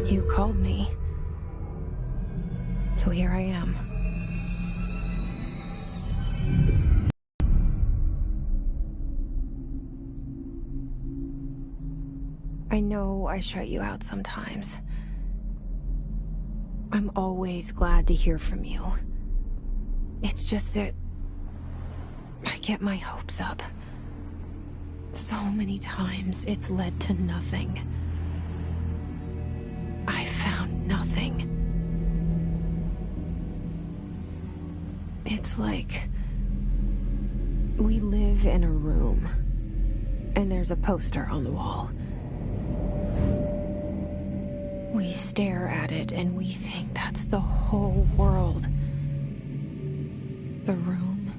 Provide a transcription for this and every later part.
You called me. So here I am. I know I shut you out sometimes. I'm always glad to hear from you. It's just that I get my hopes up. So many times it's led to nothing. I found nothing. It's like we live in a room, and there's a poster on the wall. We stare at it and we think that's the whole world. The room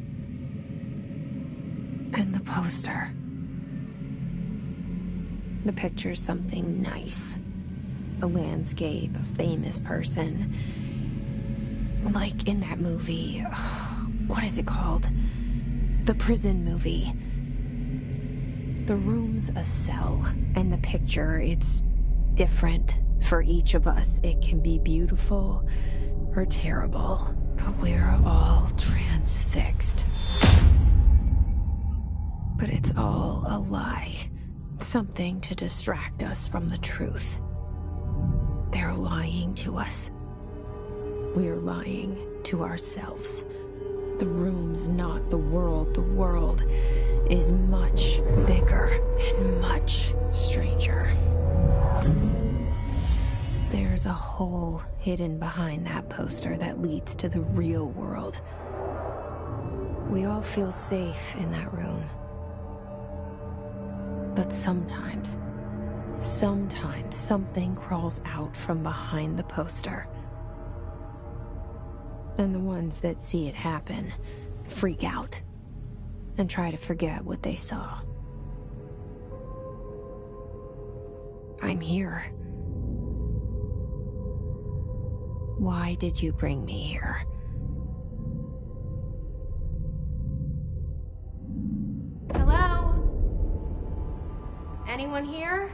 and the poster. The picture's something nice. A landscape, a famous person. Like in that movie, what is it called? The prison movie. The room's a cell, and the picture, it's different for each of us. It can be beautiful or terrible, but we're all transfixed. But it's all a lie. Something to distract us from the truth. They're lying to us. We're lying to ourselves. The room's not the world. The world is much bigger and much stranger. There's a hole hidden behind that poster that leads to the real world. We all feel safe in that room. But sometimes something crawls out from behind the poster. And the ones that see it happen freak out and try to forget what they saw. I'm here. Why did you bring me here? Hello? Anyone here?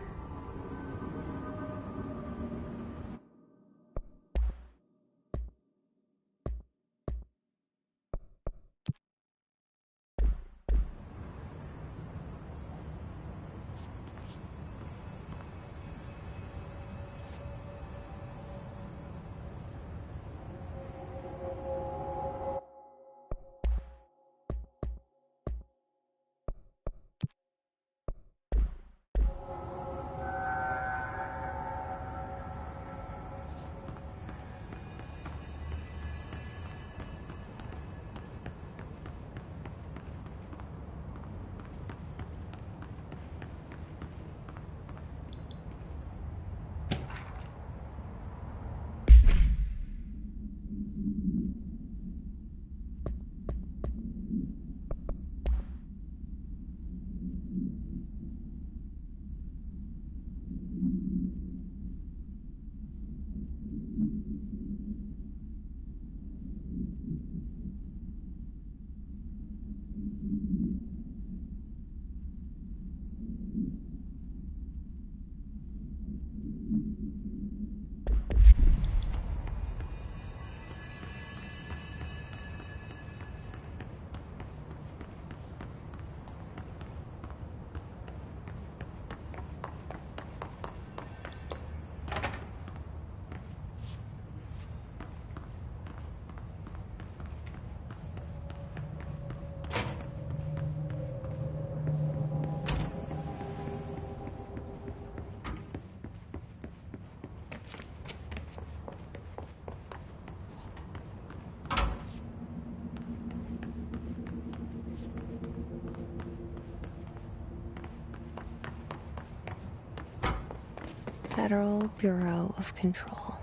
Federal Bureau of Control.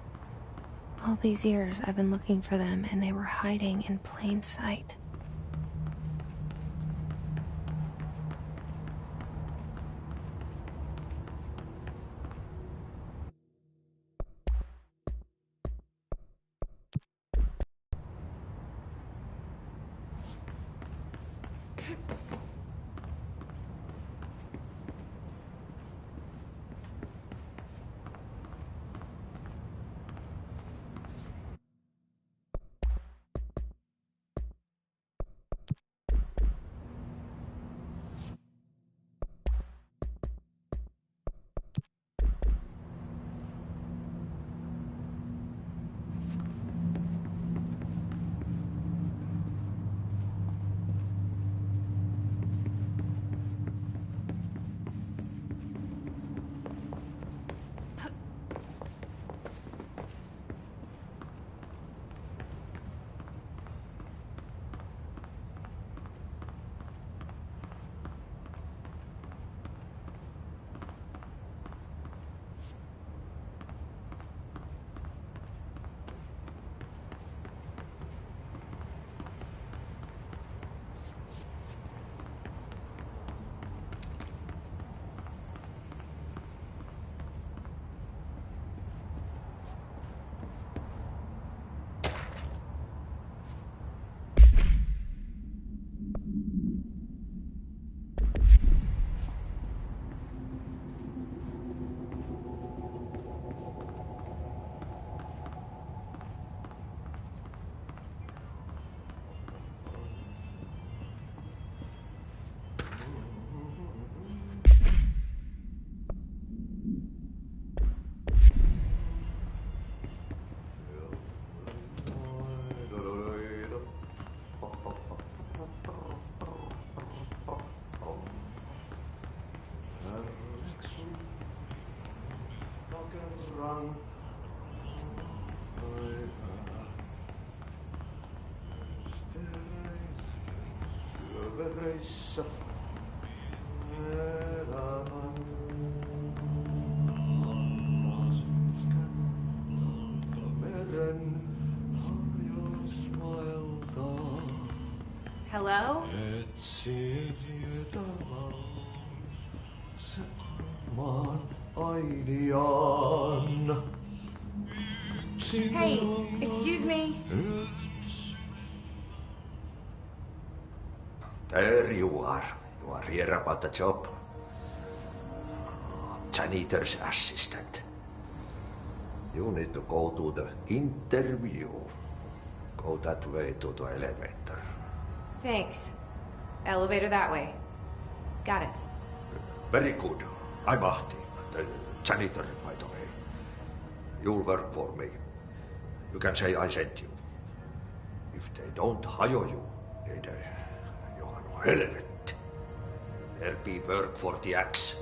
All these years I've been looking for them, and they were hiding in plain sight. Syövereissä elämän meren harjasmailta. Hello? Etsin se varmaan ainiaan. Hey, excuse me. There you are. You are here about the job. Janitor's assistant. You need to go to the interview. Go that way to the elevator. Thanks. Elevator that way. Got it. Very good. I'm Ahti, the janitor, by the way. You'll work for me. You can say I sent you. If they don't hire you, then you are no helvet. There be work for the axe.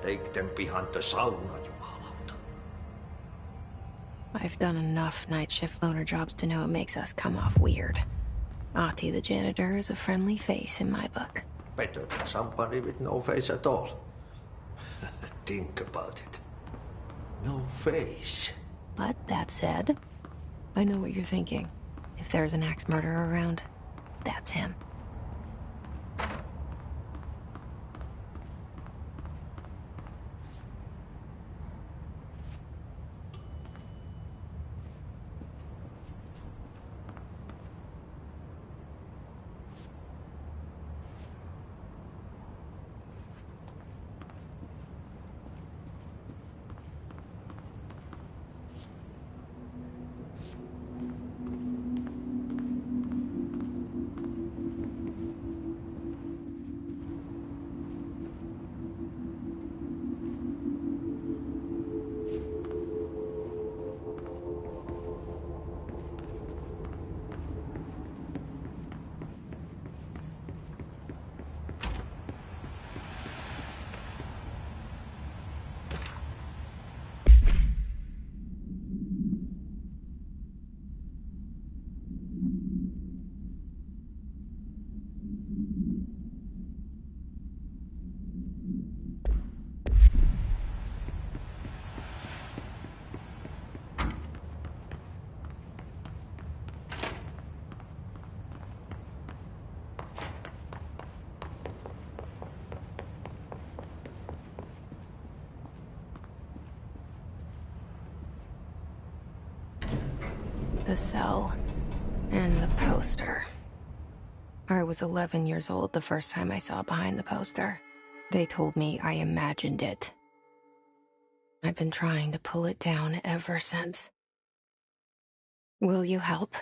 Take them behind the sauna, jumalauta. I've done enough night shift loner jobs to know it makes us come off weird. Ahti the janitor is a friendly face in my book. Better than somebody with no face at all. Think about it. No face. But that said, I know what you're thinking. If there's an axe murderer around, that's him. The cell and the poster. I was 11 years old the first time I saw behind the poster. They told me I imagined it. I've been trying to pull it down ever since. Will you help?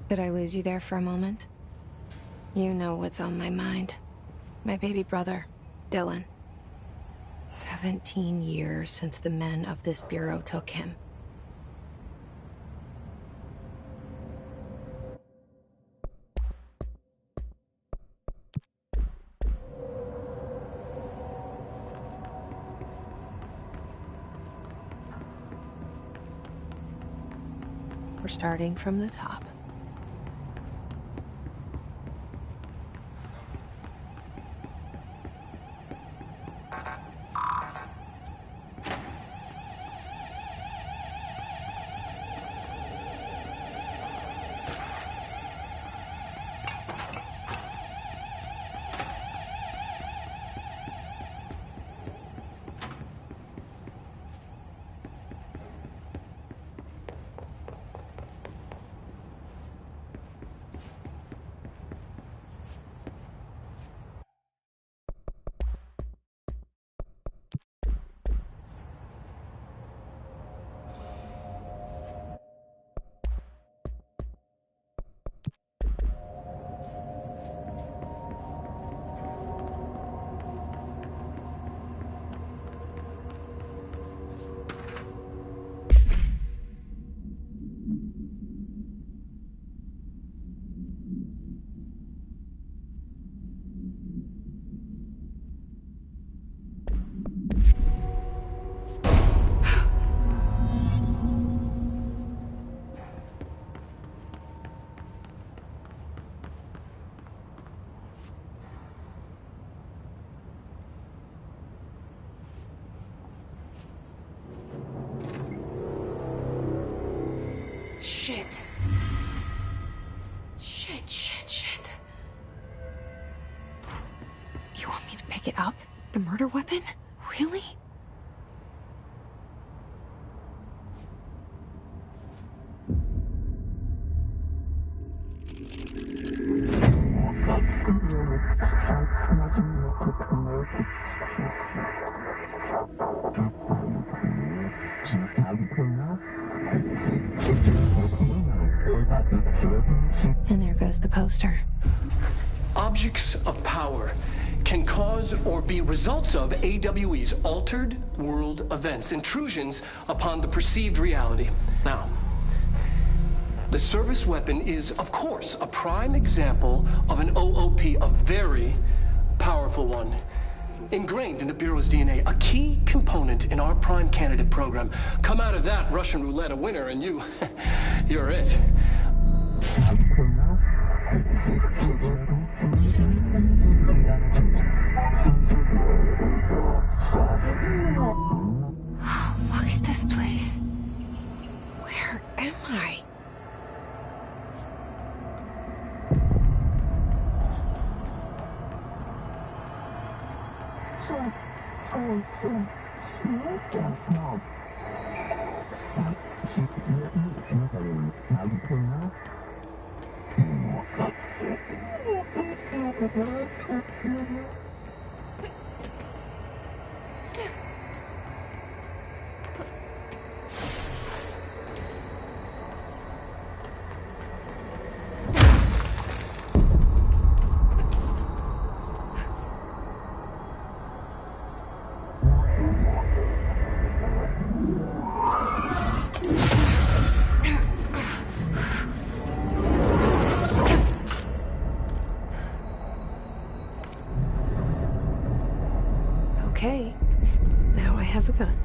Did I lose you there for a moment? You know what's on my mind. My baby brother, Dylan. 17 years since the men of this bureau took him. We're starting from the top. Shit. Shit. You want me to pick it up? The murder weapon? Really? And there goes the poster. Objects of power can cause or be results of AWE's altered world events, intrusions upon the perceived reality. Now, the service weapon is, of course, a prime example of an OOP, a very powerful one. Ingrained in the Bureau's DNA, a key component in our prime candidate program. Come out of that Russian roulette a winner and you're it. Look at this place. Where am I? Okay, now I have a gun.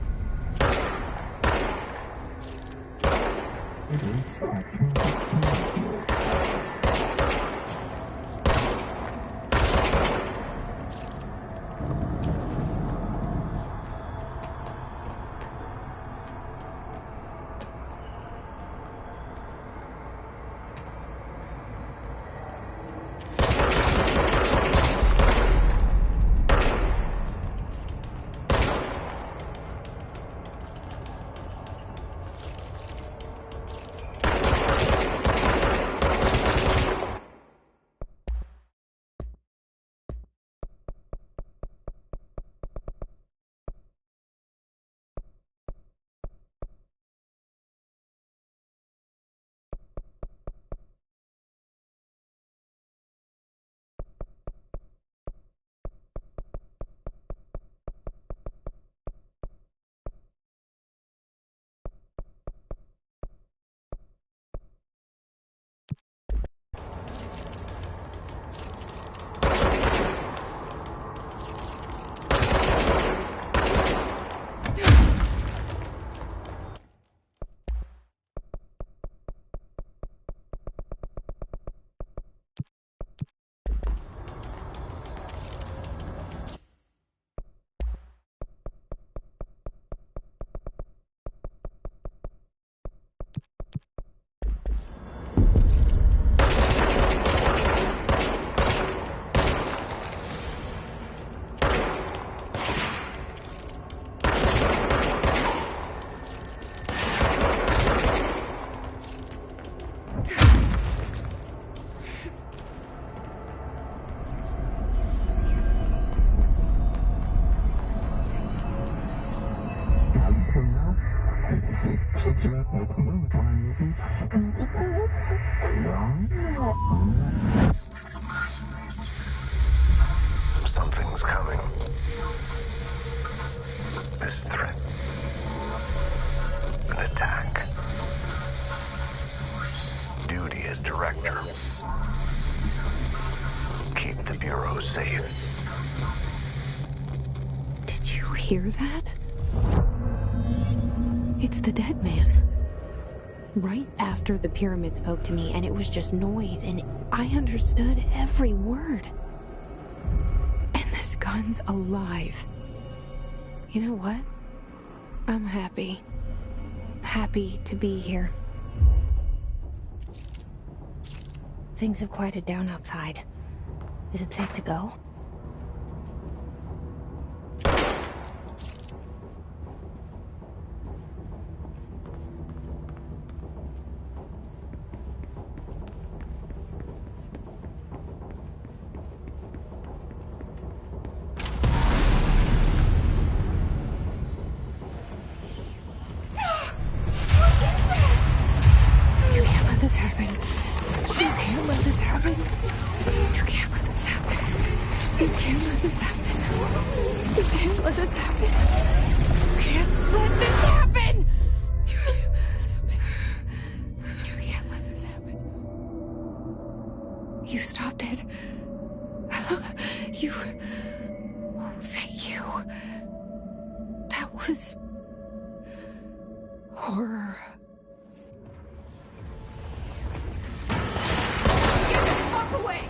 Something's coming. This threat. An attack. Duty as director. Keep the Bureau safe. Did you hear that? It's the dead man. Right after the pyramid spoke to me, and it was just noise, and I understood every word. And this gun's alive. You know what? I'm happy. Happy to be here. Things have quieted down outside. Is it safe to go? You stopped it. You... Oh, thank you. That was... horror. Get the fuck away!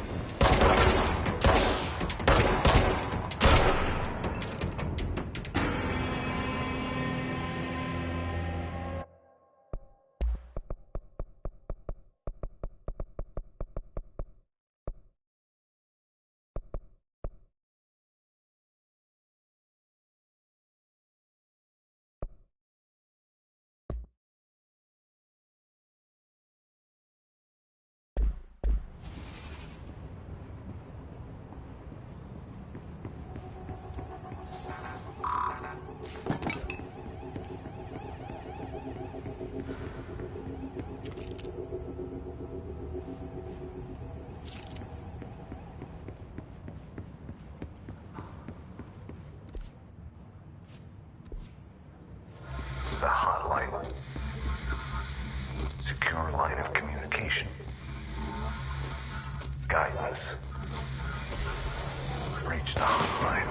The hotline. Secure line of communication. Guidance. Reach the hotline.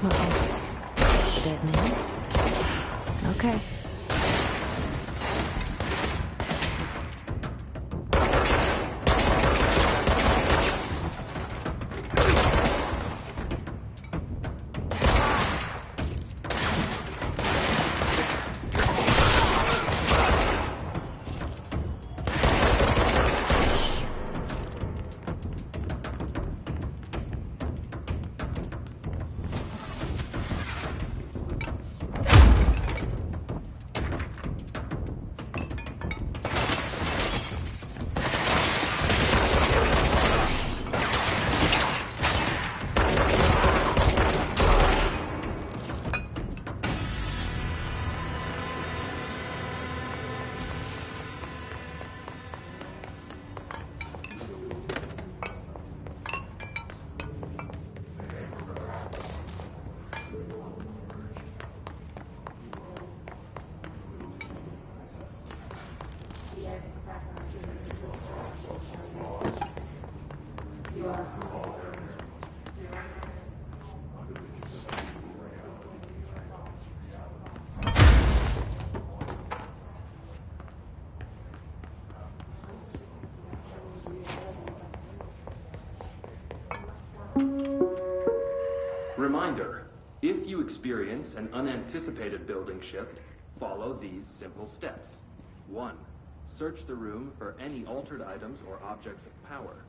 Uh-oh. The dead man? Okay. Reminder, if you experience an unanticipated building shift, follow these simple steps. 1. Search the room for any altered items or objects of power.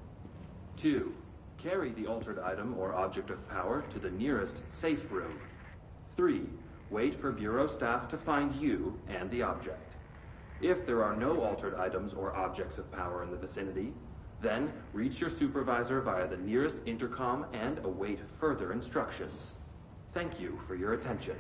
2. Carry the altered item or object of power to the nearest safe room. 3. Wait for Bureau staff to find you and the object. If there are no altered items or objects of power in the vicinity, then reach your supervisor via the nearest intercom and await further instructions. Thank you for your attention.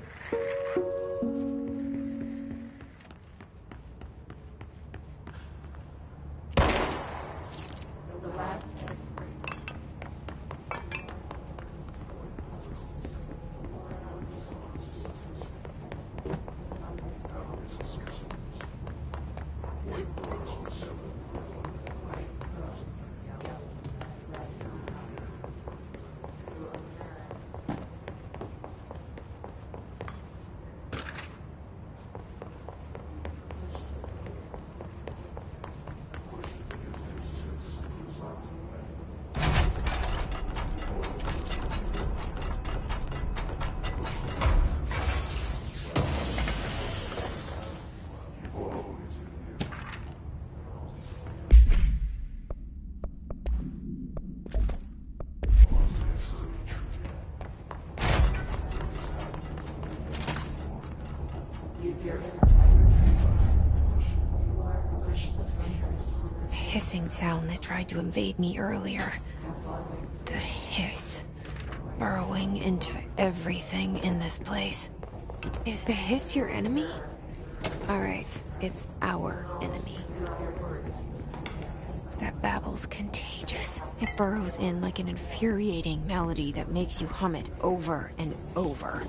The hissing sound that tried to invade me earlier. The hiss. Burrowing into everything in this place. Is the hiss your enemy? Alright, it's our enemy. That babble's contagious. It burrows in like an infuriating melody that makes you hum it over and over.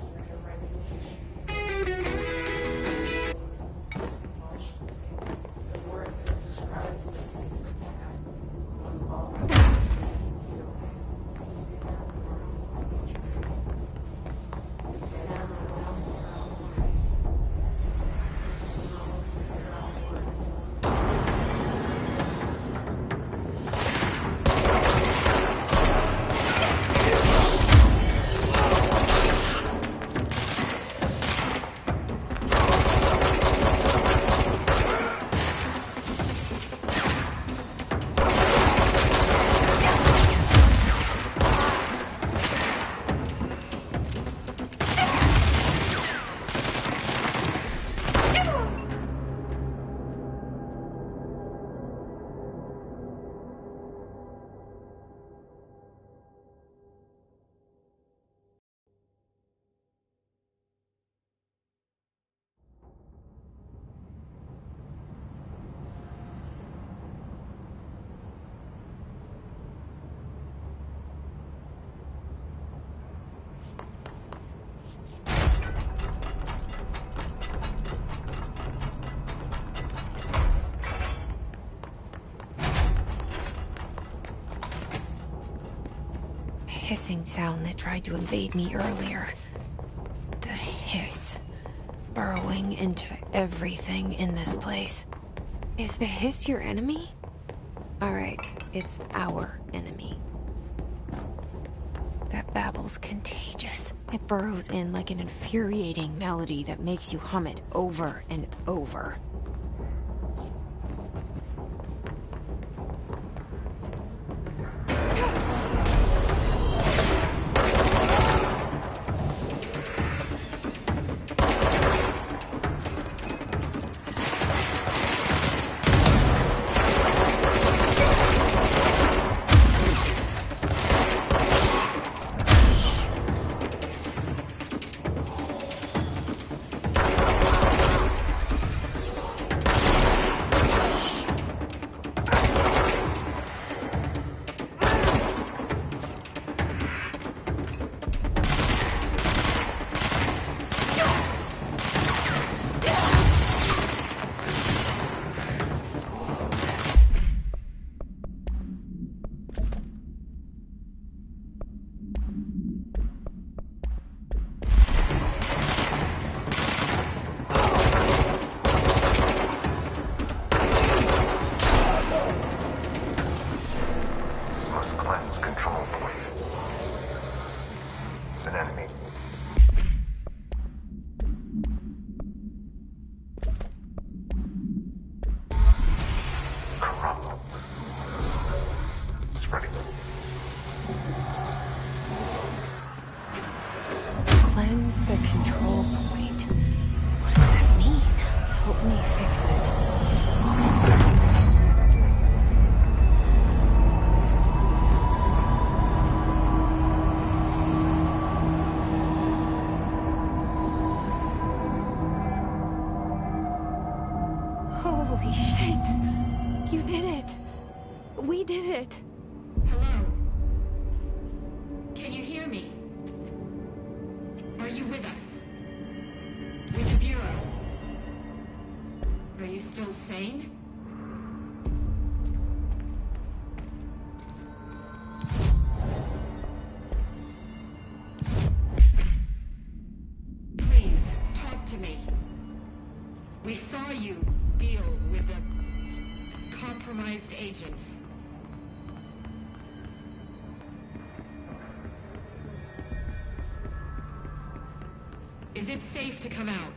Hissing sound that tried to invade me earlier. The hiss. Burrowing into everything in this place. Is the hiss your enemy? Alright, it's our enemy. That babble's contagious. It burrows in like an infuriating melody that makes you hum it over and over. The control point. What does that mean? Help me fix it. Holy shit! You did it! We did it! Hello? Can you hear me? Are you with us? With the Bureau? Are you still sane? Please, talk to me. We saw you deal with the compromised agents. Is it safe to come out?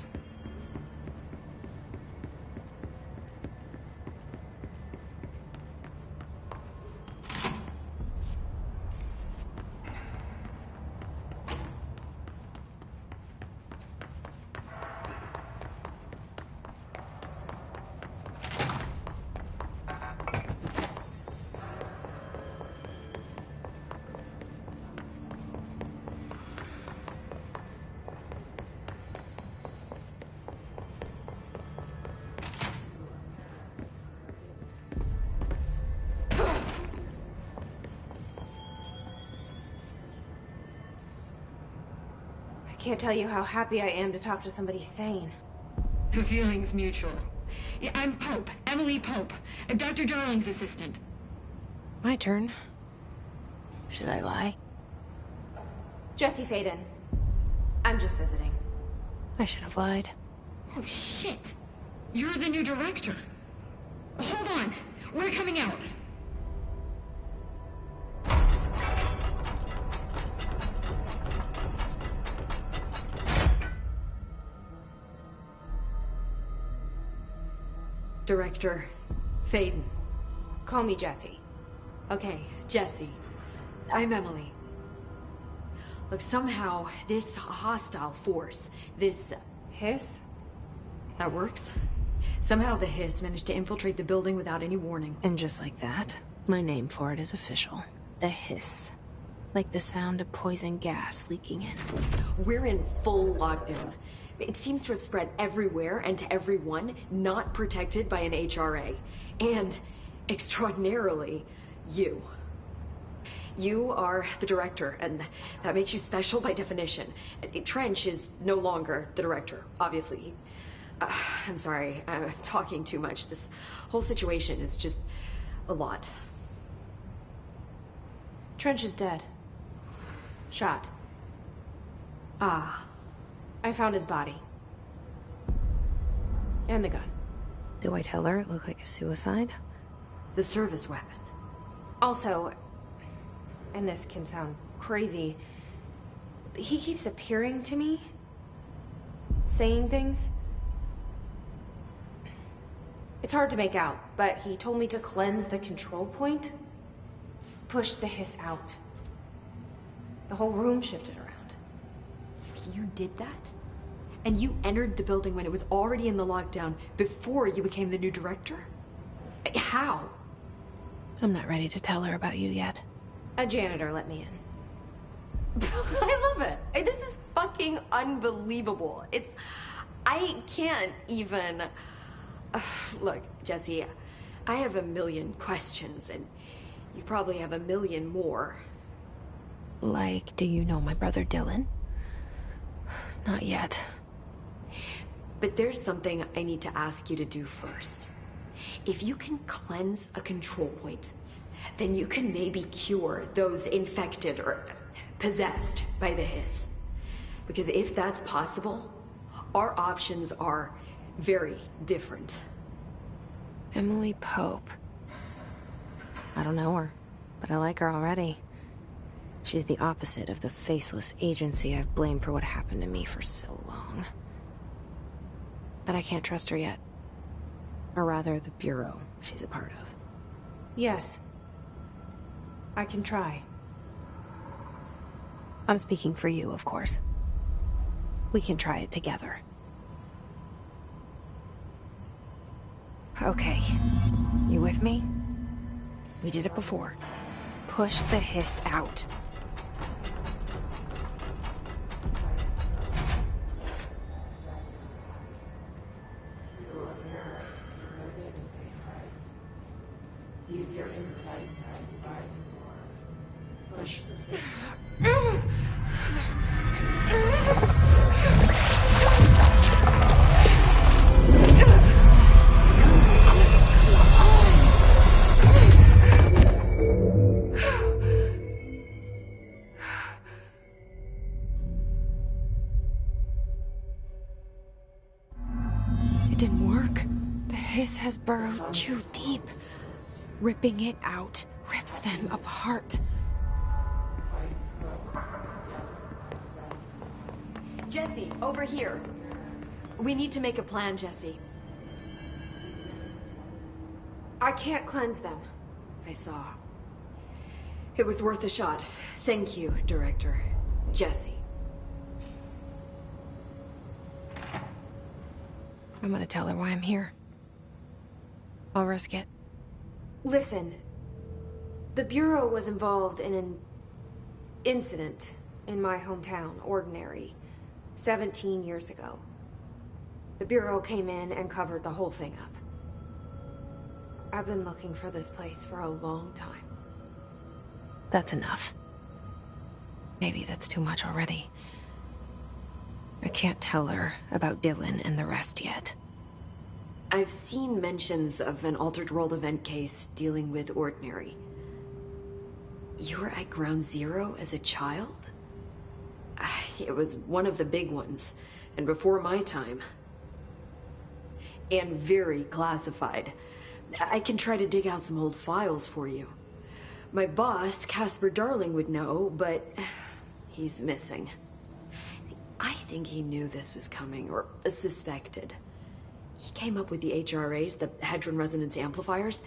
can't tell you how happy I am to talk to somebody sane. The feeling's mutual. Yeah, I'm Pope, Emily Pope, Dr. Darling's assistant. My turn. Should I lie? Jesse Faden. I'm just visiting. I should have lied. Oh, shit. You're the new director. Hold on. We're coming out. Director Faden. Call me Jesse. Okay, Jesse. I'm Emily. Look, somehow this hostile force, this... Hiss? That works. Somehow the Hiss managed to infiltrate the building without any warning. And just like that, my name for it is official. The Hiss. Like the sound of poison gas leaking in. We're in full lockdown. It seems to have spread everywhere and to everyone not protected by an HRA. And, extraordinarily, you. You are the director, and that makes you special by definition. Trench is no longer the director, obviously. I'm sorry, I'm talking too much. This whole situation is just a lot. Trench is dead. Shot. Ah. I found his body. And the gun. Do I tell her it looked like a suicide? The service weapon. Also, and this can sound crazy, but he keeps appearing to me, saying things. It's hard to make out, but he told me to cleanse the control point, push the Hiss out. The whole room shifted around. You did that? And you entered the building when it was already in the lockdown before you became the new director? How? I'm not ready to tell her about you yet. A janitor let me in. I love it. This is fucking unbelievable. I can't even... Look, Jesse, I have a million questions, and you probably have a million more. Like, do you know my brother Dylan? Not yet. But there's something I need to ask you to do first. If you can cleanse a control point, then you can maybe cure those infected or possessed by the Hiss. Because if that's possible, our options are very different. Emily Pope. I don't know her, but I like her already. She's the opposite of the faceless agency I've blamed for what happened to me for so long. But I can't trust her yet. Or rather, the Bureau she's a part of. Yes. I can try. I'm speaking for you, of course. We can try it together. Okay. You with me? We did it before. Push the Hiss out. It didn't work. The Hiss has burrowed too deep. Ripping it out rips them apart. Jesse, over here. We need to make a plan, Jesse. I can't cleanse them. I saw. It was worth a shot. Thank you, Director. Jesse. I'm gonna tell her why I'm here. I'll risk it. Listen. The Bureau was involved in an incident in my hometown, Ordinary, 17 years ago. The Bureau came in and covered the whole thing up. I've been looking for this place for a long time. That's enough. Maybe that's too much already. I can't tell her about Dylan and the rest yet. I've seen mentions of an Altered World event case dealing with Ordinary. You were at Ground Zero as a child? It was one of the big ones, and before my time. And very classified. I can try to dig out some old files for you. My boss, Casper Darling, would know, but he's missing. I think he knew this was coming, or suspected. He came up with the HRAs, the Hadron Resonance Amplifiers.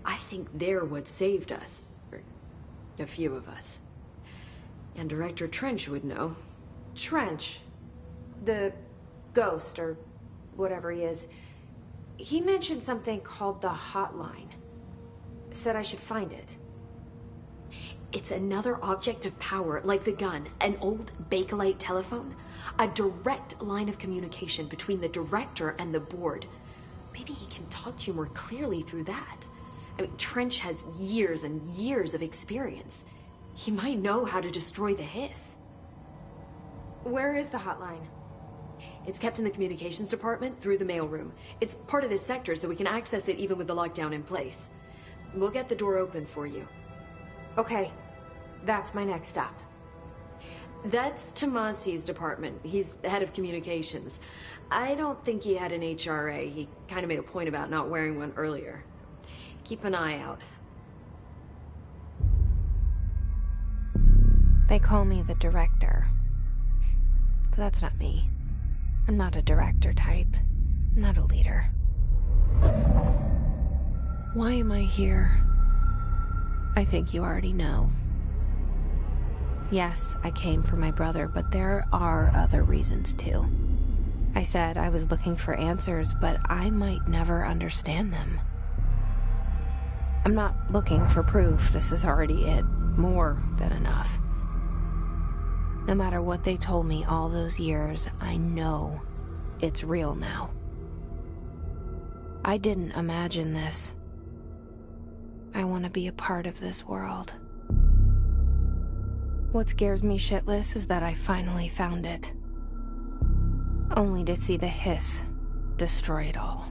I think they're what saved us. Or a few of us. And Director Trench would know. Trench. The ghost, or whatever he is. He mentioned something called the Hotline. Said I should find it. It's another object of power, like the gun, an old Bakelite telephone. A direct line of communication between the director and the board. Maybe he can talk to you more clearly through that. I mean, Trench has years and years of experience. He might know how to destroy the Hiss. Where is the hotline? It's kept in the communications department through the mailroom. It's part of this sector, so we can access it even with the lockdown in place. We'll get the door open for you. Okay, that's my next stop. That's Tomasi's department. He's head of communications. I don't think he had an HRA. He kind of made a point about not wearing one earlier. Keep an eye out. They call me the director. But that's not me. I'm not a director type. I'm not a leader. Why am I here? I think you already know. Yes, I came for my brother, but there are other reasons too. I said I was looking for answers, but I might never understand them. I'm not looking for proof. This is already it. More than enough. No matter what they told me all those years, I know it's real now. I didn't imagine this. I want to be a part of this world. What scares me shitless is that I finally found it. Only to see the Hiss destroy it all.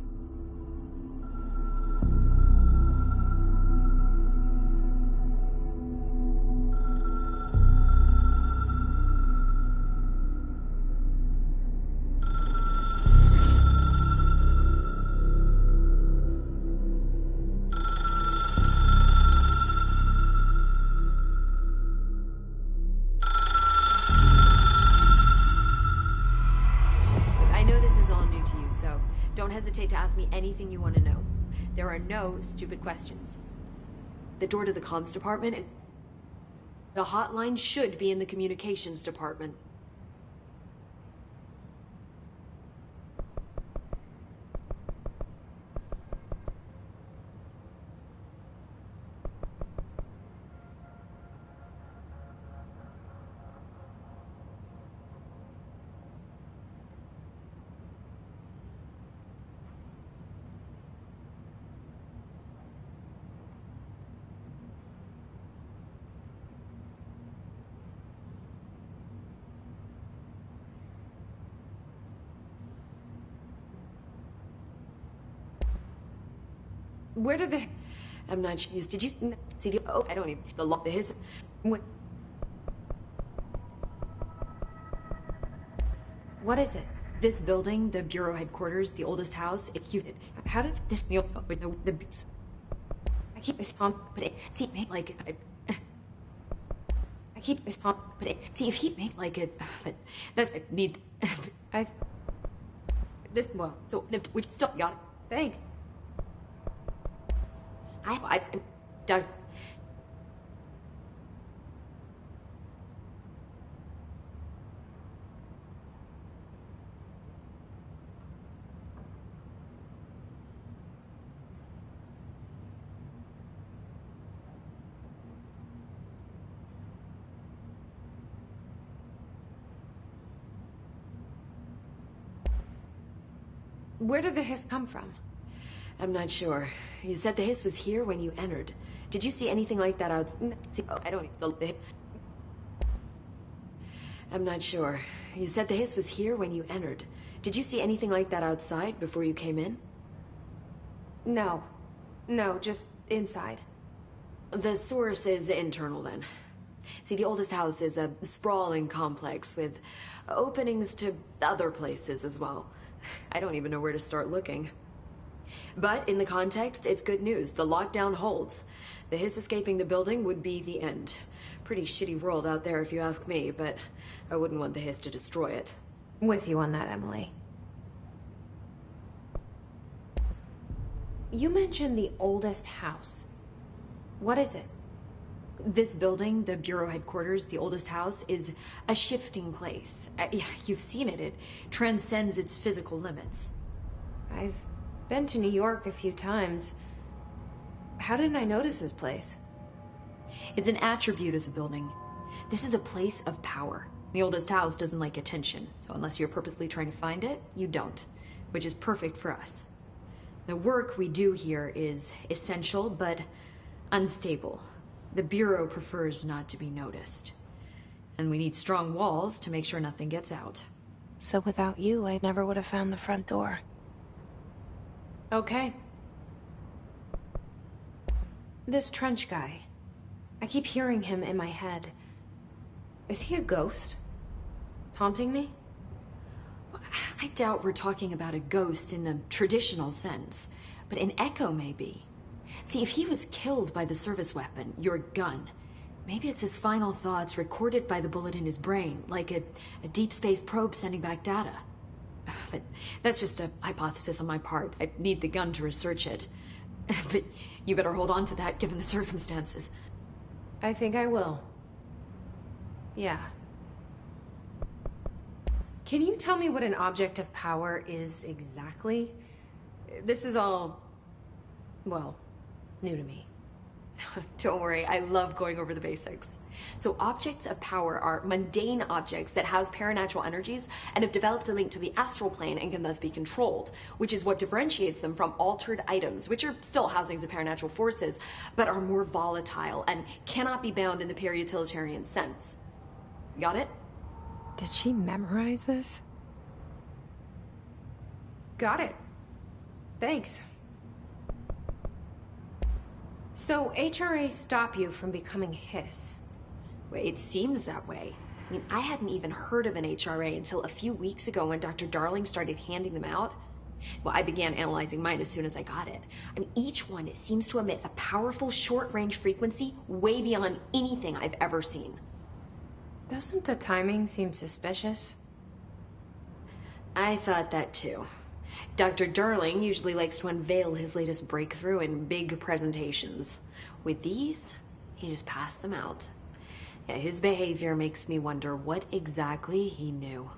Don't hesitate to ask me anything you want to know. There are no stupid questions. The door to the comms department is... The hotline should be in the communications department. Where did the... I'm not sure. Did you see the... Oh, I don't even... The Hiss... What is it? This building, the bureau headquarters, the oldest house, how did this the I keep this on, but it see like I keep this on, but it see if he make like it, but that's I need. I've this well, so if we still got it. Thanks. I'm done. Where did the hiss come from? I'm not sure. You said the hiss was here when you entered. Did you see anything like that outside? Oh, I don't even... I'm not sure. You said the hiss was here when you entered. Did you see anything like that outside before you came in? No. No, just inside. The source is internal, then. See, the oldest house is a sprawling complex with openings to other places as well. I don't even know where to start looking. But in the context, it's good news. The lockdown holds. The hiss escaping the building would be the end. Pretty shitty world out there if you ask me, but I wouldn't want the hiss to destroy it. With you on that, Emily. You mentioned the oldest house. What is it? This building, the Bureau headquarters, the oldest house, is a shifting place. You've seen it. It transcends its physical limits. I've been to New York a few times. How didn't I notice this place? It's an attribute of the building. This is a place of power. The oldest house doesn't like attention, so unless you're purposely trying to find it, you don't, which is perfect for us. The work we do here is essential, but unstable. The Bureau prefers not to be noticed. And we need strong walls to make sure nothing gets out. So without you, I never would have found the front door. Okay. This Trench guy. I keep hearing him in my head. Is he a ghost? Haunting me? I doubt we're talking about a ghost in the traditional sense, but an echo maybe. See, if he was killed by the service weapon, your gun, maybe it's his final thoughts recorded by the bullet in his brain, like a deep space probe sending back data. But that's just a hypothesis on my part. I need the gun to research it. But you better hold on to that given the circumstances. I think I will. Yeah. Can you tell me what an object of power is exactly? This is all, well, new to me. Don't worry, I love going over the basics. So objects of power are mundane objects that house paranatural energies and have developed a link to the astral plane and can thus be controlled, which is what differentiates them from altered items, which are still housings of paranatural forces, but are more volatile and cannot be bound in the peri-utilitarian sense. Got it? Did she memorize this? Got it. Thanks. So HRA stop you from becoming Hiss? Well, it seems that way. I mean, I hadn't even heard of an HRA until a few weeks ago when Dr. Darling started handing them out. Well, I began analyzing mine as soon as I got it. I mean, each one seems to emit a powerful short-range frequency way beyond anything I've ever seen. Doesn't the timing seem suspicious? I thought that too. Dr. Darling usually likes to unveil his latest breakthrough in big presentations. With these, he just passed them out. Yeah, his behavior makes me wonder what exactly he knew.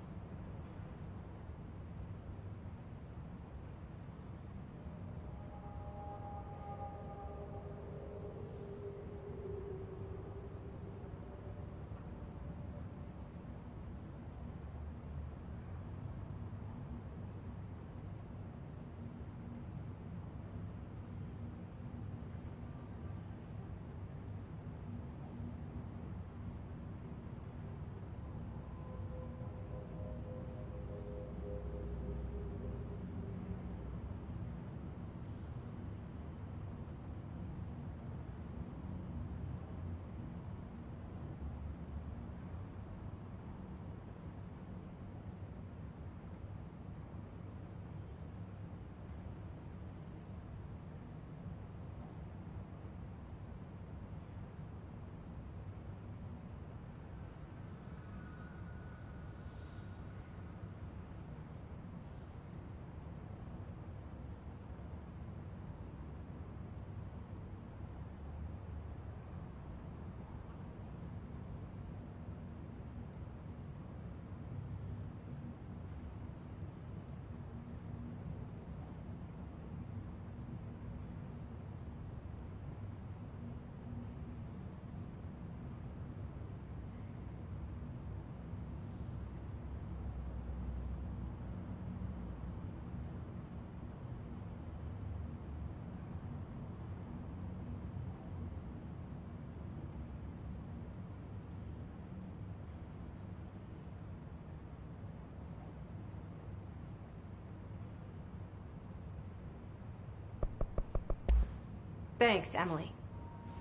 Thanks, Emily.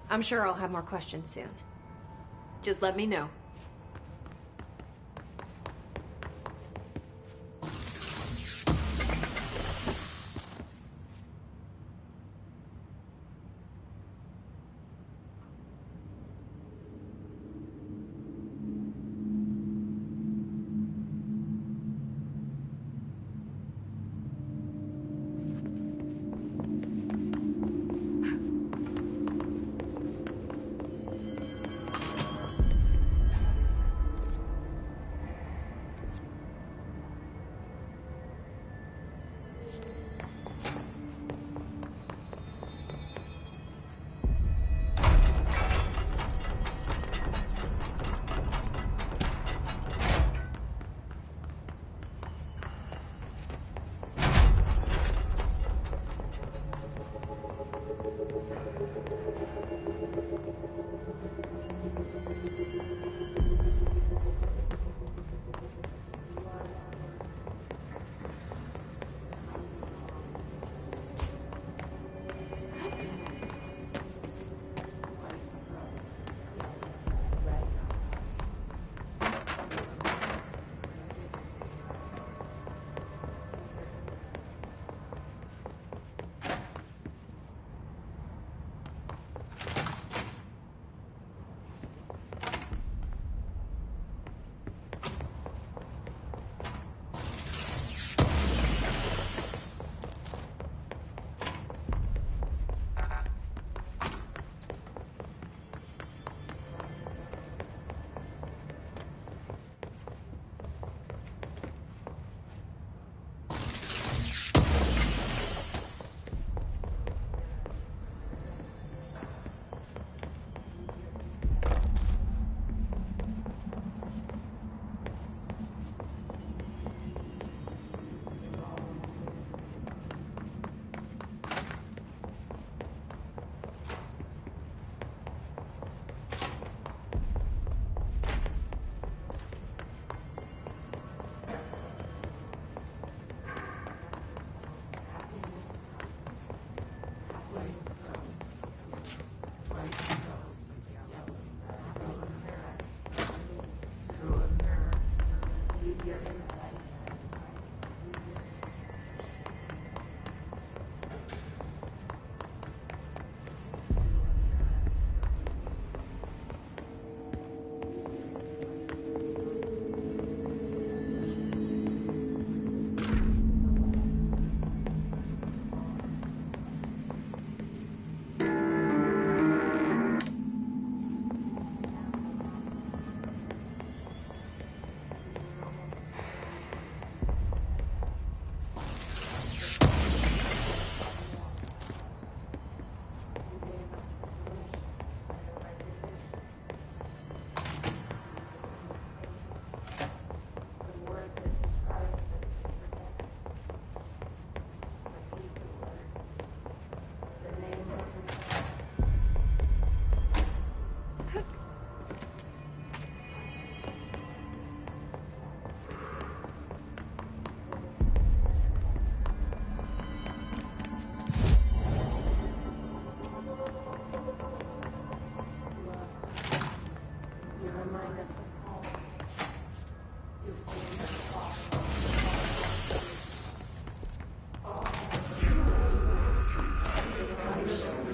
I'm sure I'll have more questions soon. Just let me know.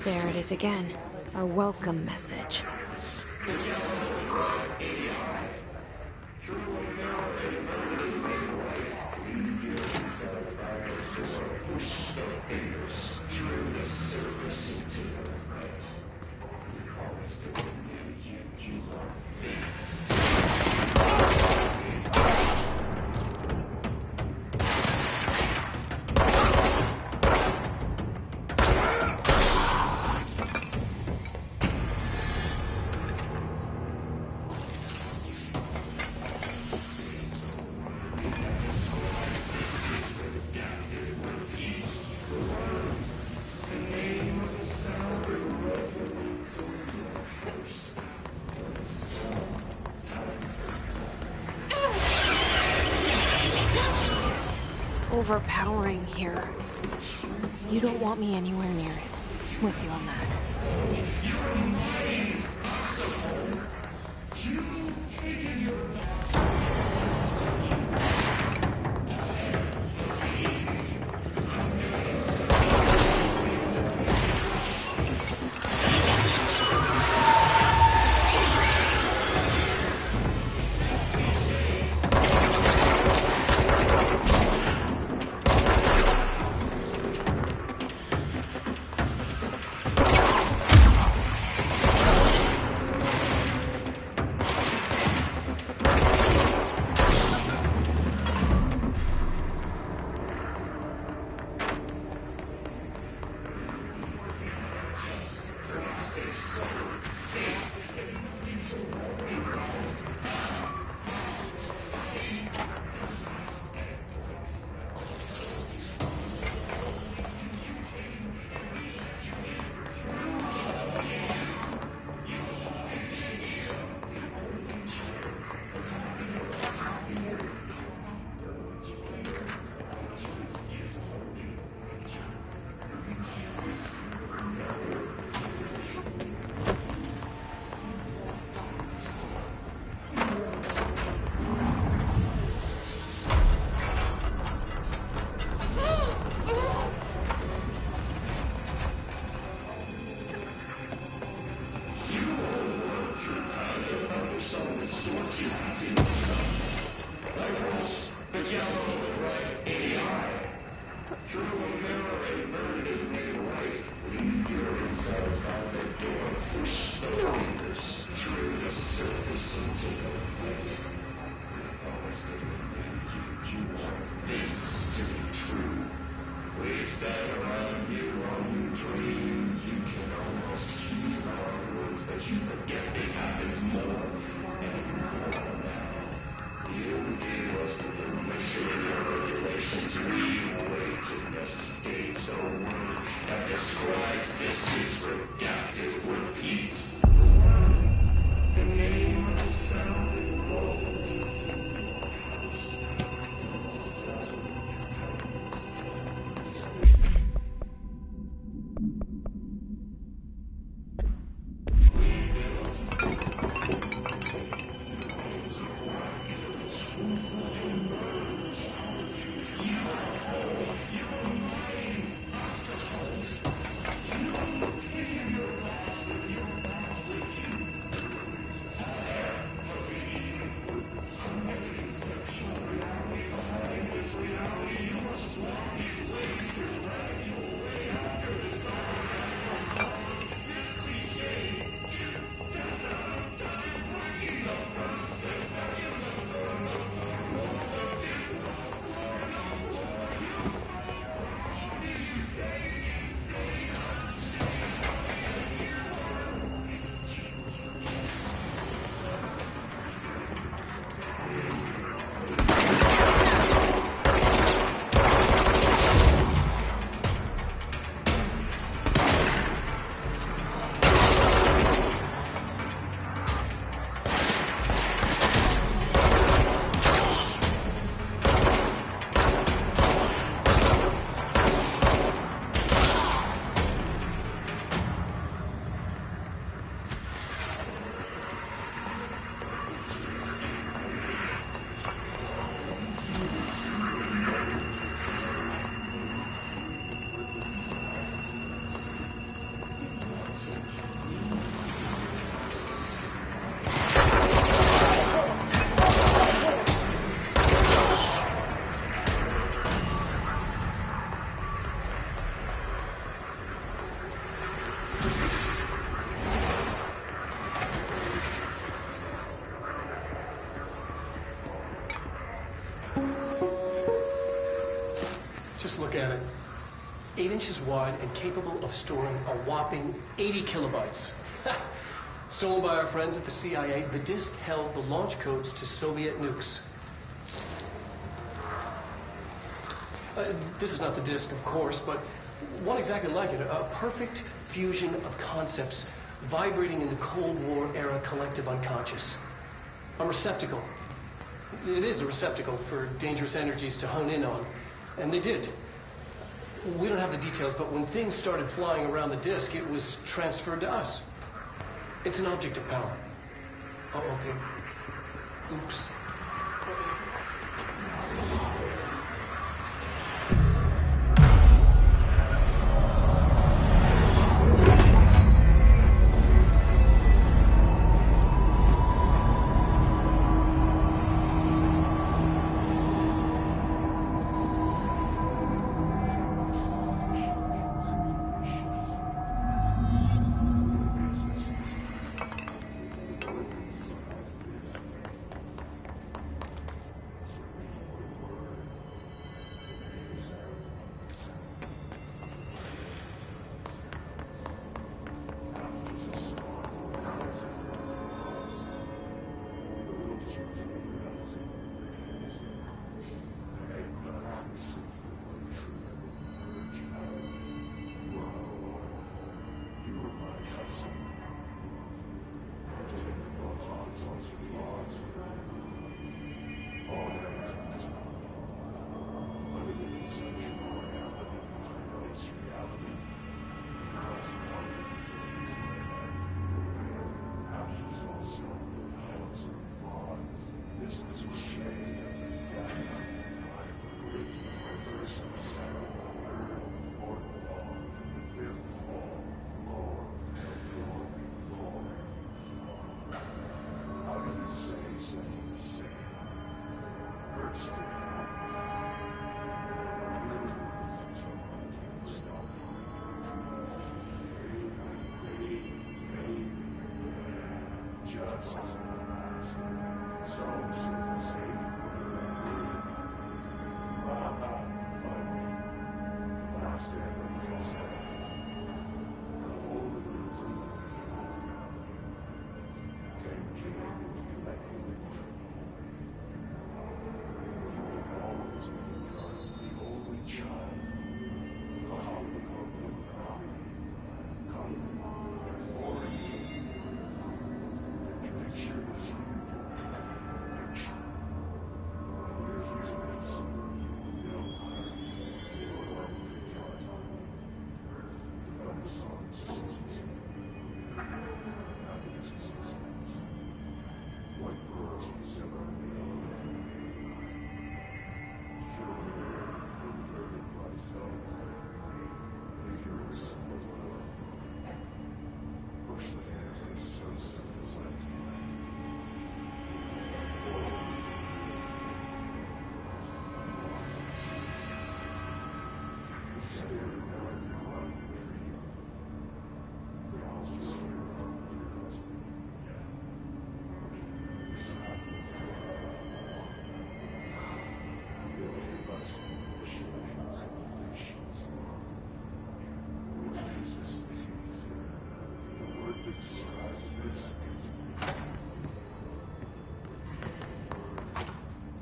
There it is again. A welcome message. Overpowering here. You don't want me anywhere near it. With you on that. Just look at it. 8 inches wide and capable of storing a whopping 80 kilobytes. Stolen by our friends at the CIA, the disk held the launch codes to Soviet nukes. This is not the disk, of course, but one exactly like it. A perfect fusion of concepts vibrating in the Cold War era collective unconscious. A receptacle. It is a receptacle for dangerous energies to hone in on. And they did. We don't have the details, but when things started flying around the disk, it was transferred to us. It's an object of power. Oh, okay. Oops.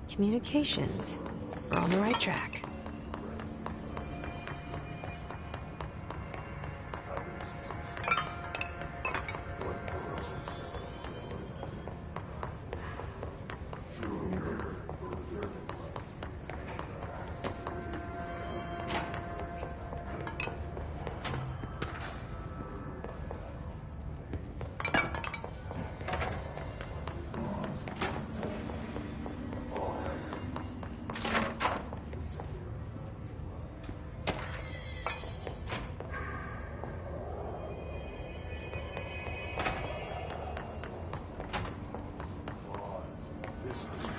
Communications. We're on the right track. This is